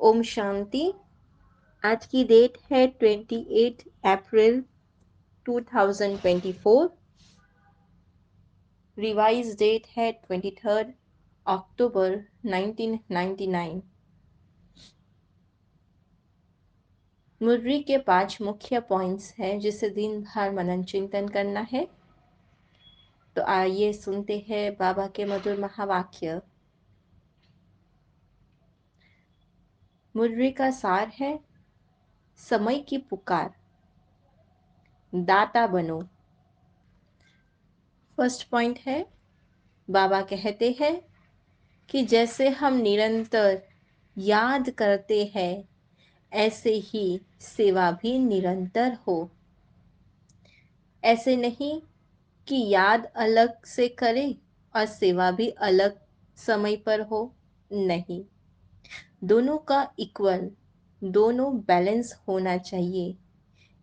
ओम शांति। आज की डेट है 28 अप्रैल 2024। रिवाइज डेट है 23 अक्टूबर 1999। मुरली के 5 मुख्य पॉइंट्स हैं जिसे दिन भर मनन चिंतन करना है। तो आइए सुनते हैं बाबा के मधुर महावाक्य। मुरली का सार है, समय की पुकार, दाता बनो। फर्स्ट पॉइंट है, बाबा कहते हैं कि जैसे हम निरंतर याद करते हैं ऐसे ही सेवा भी निरंतर हो। ऐसे नहीं कि याद अलग से करें और सेवा भी अलग समय पर हो, नहीं, दोनों का इक्वल, दोनों बैलेंस होना चाहिए।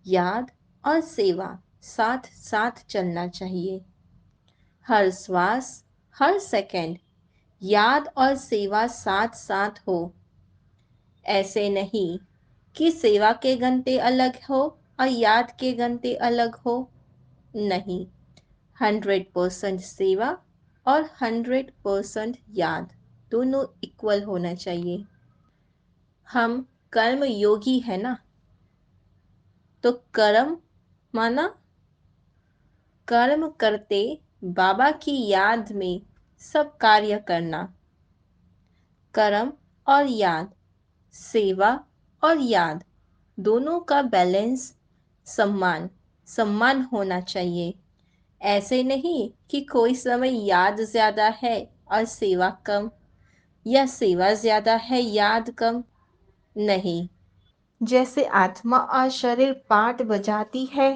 याद और सेवा साथ साथ चलना चाहिए। हर श्वास, हर सेकंड याद और सेवा साथ साथ हो। ऐसे नहीं कि सेवा के घंटे अलग हो और याद के घंटे अलग हो, नहीं, 100% सेवा और 100% याद दोनों इक्वल होना चाहिए। हम कर्म योगी है ना, तो कर्म माना कर्म करते बाबा की याद में सब कार्य करना। कर्म और याद, सेवा और याद दोनों का बैलेंस सम्मान सम्मान होना चाहिए। ऐसे नहीं कि कोई समय याद ज्यादा है और सेवा कम, या सेवा ज्यादा है याद कम, नहीं। जैसे आत्मा और शरीर पाठ बजाती है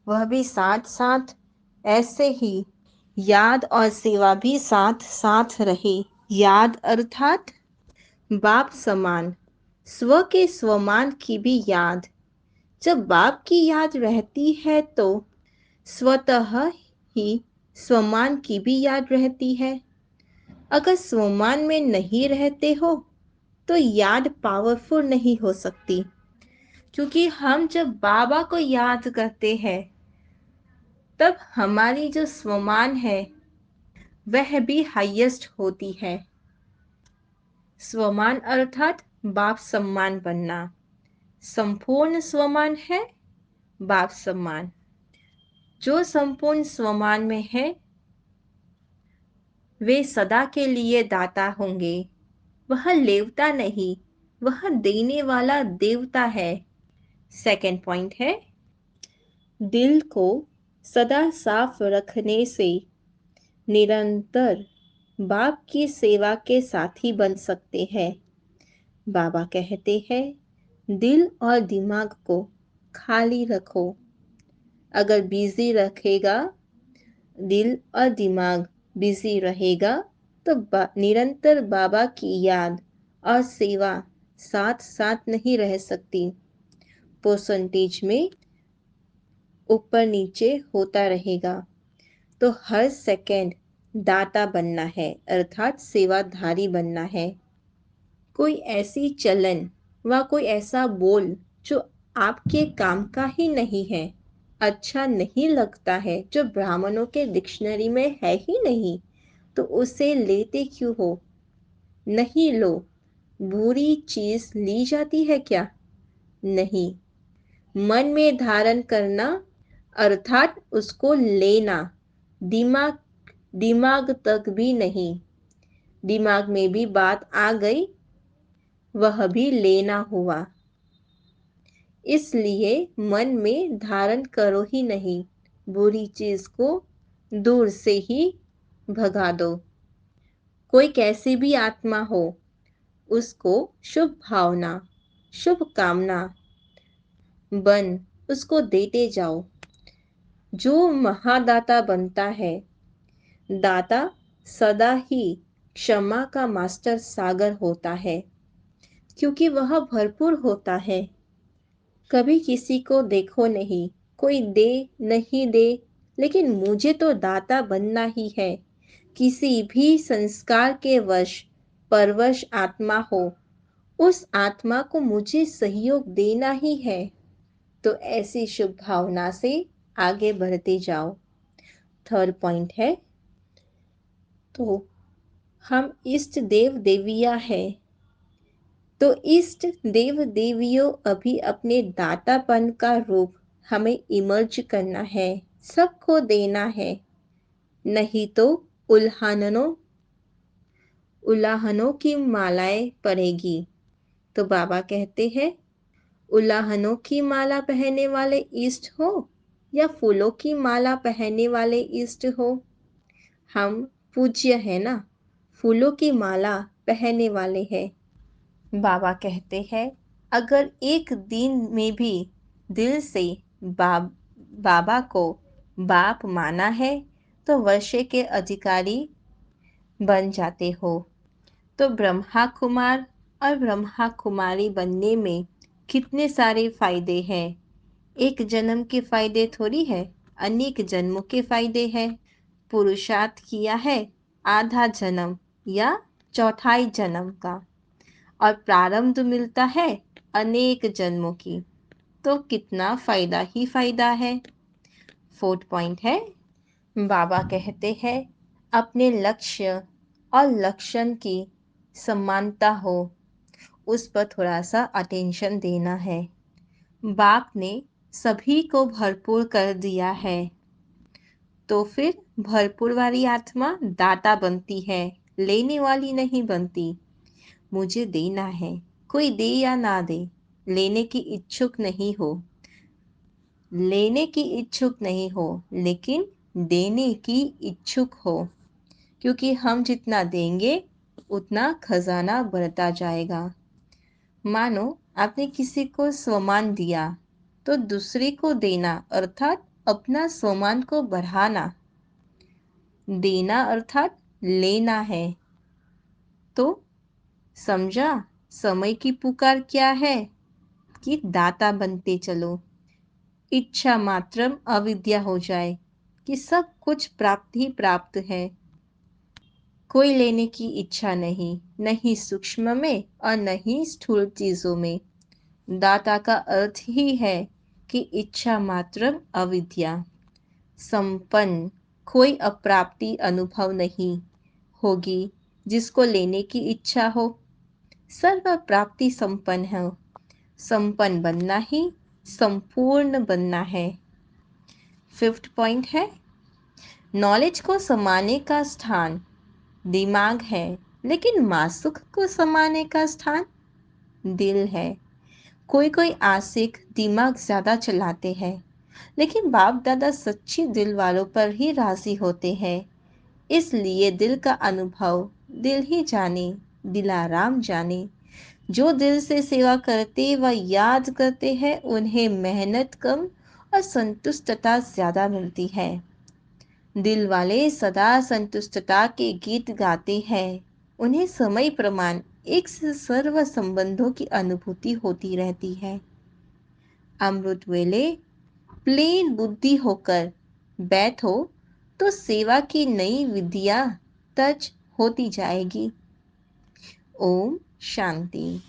वह भी साथ साथ, ऐसे ही याद और सेवा भी साथ साथ रहे। याद अर्थात बाप समान, स्व के स्वमान की भी याद। जब बाप की याद रहती है तो स्वतः ही स्वमान की भी याद रहती है। अगर स्वमान में नहीं रहते हो तो याद पावरफुल नहीं हो सकती, क्योंकि हम जब बाबा को याद करते हैं तब हमारी जो स्वमान है वह भी हाईएस्ट होती है। स्वमान अर्थात बाप सम्मान बनना। संपूर्ण स्वमान है बाप सम्मान। जो संपूर्ण स्वमान में है वे सदा के लिए दाता होंगे। वह लेवता नहीं, वह देने वाला देवता है। सेकंड पॉइंट है, दिल को सदा साफ रखने से निरंतर बाप की सेवा के साथी बन सकते हैं। बाबा कहते हैं दिल और दिमाग को खाली रखो। अगर बिजी रखेगा, दिल और दिमाग बिजी रहेगा तो निरंतर बाबा की याद और सेवा साथ साथ नहीं रह सकती। परसेंटेज में ऊपर नीचे होता रहेगा। तो हर सेकंड दाता बनना है, अर्थात सेवाधारी बनना है। कोई ऐसी चलन व कोई ऐसा बोल जो आपके काम का ही नहीं है, अच्छा नहीं लगता है, जो ब्राह्मणों के डिक्शनरी में है ही नहीं, तो उसे लेते क्यों हो? नहीं लो। बुरी चीज ली जाती है क्या? नहीं। मन में धारण करना अर्थात उसको लेना, दिमाग दिमाग तक भी नहीं। दिमाग में भी बात आ गई, वह भी लेना हुआ। इसलिए मन में धारण करो ही नहीं, बुरी चीज को दूर से ही भगा दो। कोई कैसी भी आत्मा हो, उसको शुभ भावना, शुभ कामना बन उसको देते जाओ। जो महादाता बनता है, दाता सदा ही क्षमा का मास्टर सागर होता है, क्योंकि वह भरपूर होता है। कभी किसी को देखो नहीं, कोई दे नहीं दे, लेकिन मुझे तो दाता बनना ही है। किसी भी संस्कार के वश परवश आत्मा हो, उस आत्मा को मुझे सहयोग देना ही है, तो ऐसी शुभ भावना से आगे बढ़ते जाओ। थर्ड पॉइंट है, तो हम इष्ट देव देवियां हैं, तो इष्ट देव देवियों अभी अपने दातापन का रूप हमें इमर्ज करना है, सबको देना है, नहीं तो उल्हानों उल्लाहनों की मालाएं पड़ेगी। तो बाबा कहते हैं, उल्लाहनों की माला पहनने वाले इष्ट हो या फूलों की माला पहनने वाले इष्ट हो, हम पूज्य है ना, फूलों की माला पहनने वाले हैं। बाबा कहते हैं, अगर एक दिन में भी दिल से बाबा को बाप माना है तो वर्षे के अधिकारी बन जाते हो। तो ब्रह्मा कुमार और ब्रह्मा कुमारी बनने में कितने सारे फायदे हैं। एक जन्म के फायदे थोड़ी है, अनेक जन्मों के फायदे हैं। पुरुषार्थ किया है आधा जन्म या चौथाई जन्म का, और प्रारब्ध मिलता है अनेक जन्मों की, तो कितना फायदा ही फायदा है। फोर्थ पॉइंट है, बाबा कहते हैं अपने लक्ष्य और लक्षण की समानता हो, उस पर थोड़ा सा अटेंशन देना है। बाप ने सभी को भरपूर कर दिया है, तो फिर भरपूर वाली आत्मा दाता बनती है, लेने वाली नहीं बनती। मुझे देना है, कोई दे या ना दे, लेने की इच्छुक नहीं हो, लेने की इच्छुक नहीं हो, लेकिन देने की इच्छुक हो, क्योंकि हम जितना देंगे उतना खजाना बढ़ता जाएगा। मानो आपने किसी को सम्मान दिया, तो दूसरे को देना अर्थात अपना सम्मान को बढ़ाना, देना अर्थात लेना है। तो समझा समय की पुकार क्या है, कि दाता बनते चलो। इच्छा मात्रम अविद्या हो जाए कि सब कुछ प्राप्त ही प्राप्त है, कोई लेने की इच्छा नहीं, नहीं सूक्ष्म में और नहीं स्थूल चीजों में। दाता का अर्थ ही है कि इच्छा मात्रम अविद्या। संपन्न, कोई अप्राप्ति अनुभव नहीं होगी जिसको लेने की इच्छा हो, सर्व प्राप्ति संपन्न है। संपन्न बनना ही संपूर्ण बनना है। फिफ्थ पॉइंट है, नॉलेज को समाने का स्थान दिमाग है, लेकिन मासुख को समाने का स्थान दिल है। कोई कोई आशिक दिमाग ज्यादा चलाते हैं, लेकिन बाप दादा सच्ची दिल वालों पर ही राजी होते हैं। इसलिए दिल का अनुभव दिल ही जाने, दिलाराम जाने। जो दिल से सेवा करते व याद करते हैं, उन्हें मेहनत कम और संतुष्टता ज्यादा मिलती है। दिल वाले सदा संतुष्टता के गीत गाते हैं, उन्हें समय प्रमाण एक से सर्व संबंधों की अनुभूति होती रहती है। अमृत वेले प्लेन बुद्धि होकर बैठो तो सेवा की नई विधियां टच होती जाएगी। ओम शांति।